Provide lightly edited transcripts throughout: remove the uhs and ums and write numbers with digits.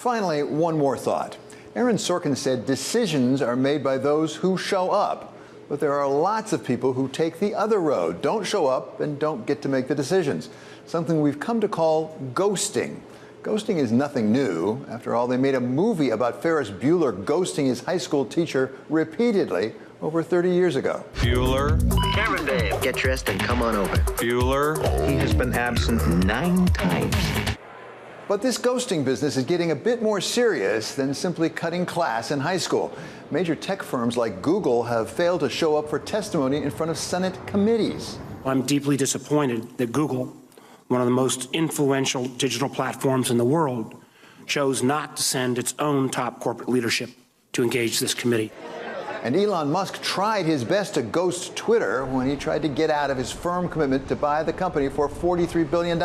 Finally, one more thought. Aaron Sorkin said decisions are made by those who show up. But there are lots of people who take the other road, don't show up and don't get to make the decisions. Something we've come to call ghosting. Ghosting is nothing new. After all, they made a movie about Ferris Bueller ghosting his high school teacher repeatedly over 30 years ago. Bueller. Cameron Dave, get dressed and come on over. Bueller. He has been absent 9 times. But this ghosting business is getting a bit more serious than simply cutting class in high school. Major tech firms like Google have failed to show up for testimony in front of Senate committees. I'm deeply disappointed that Google, one of the most influential digital platforms in the world, chose not to send its own top corporate leadership to engage this committee. And Elon Musk tried his best to ghost Twitter when he tried to get out of his firm commitment to buy the company for $43 billion.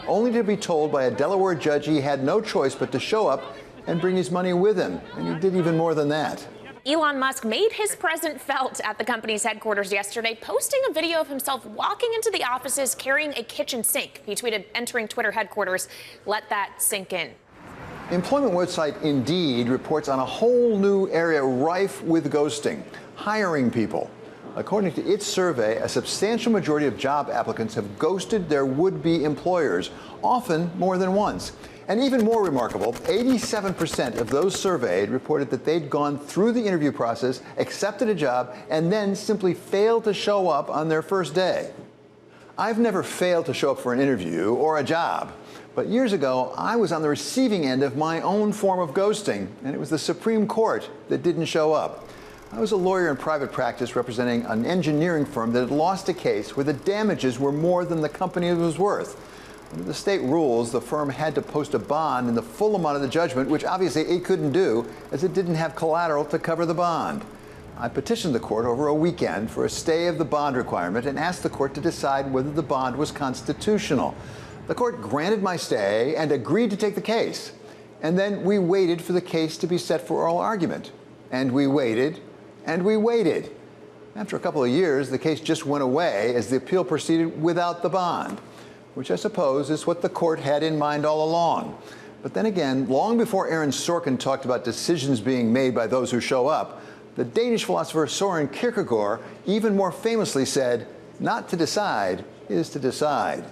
Only to be told by a Delaware judge he had no choice but to show up and bring his money with him. And he did even more than that. Elon Musk made his presence felt at the company's headquarters yesterday, posting a video of himself walking into the offices carrying a kitchen sink. He tweeted, entering Twitter headquarters, "Let that sink in." Employment website Indeed reports on a whole new area rife with ghosting, hiring people. According to its survey, a substantial majority of job applicants have ghosted their would-be employers, often more than once. And even more remarkable, 87% of those surveyed reported that they'd gone through the interview process, accepted a job, and then simply failed to show up on their first day. I've never failed to show up for an interview or a job. But years ago, I was on the receiving end of my own form of ghosting, and it was the Supreme Court that didn't show up. I was a lawyer in private practice representing an engineering firm that had lost a case where the damages were more than the company was worth. Under the state rules, the firm had to post a bond in the full amount of the judgment, which obviously it couldn't do, as it didn't have collateral to cover the bond. I petitioned the court over a weekend for a stay of the bond requirement and asked the court to decide whether the bond was constitutional. The court granted my stay and agreed to take the case. And then we waited for the case to be set for oral argument. And we waited, and we waited. After a couple of years, the case just went away as the appeal proceeded without the bond, which I suppose is what the court had in mind all along. But then again, long before Aaron Sorkin talked about decisions being made by those who show up, the Danish philosopher Søren Kierkegaard even more famously said, "Not to decide is to decide."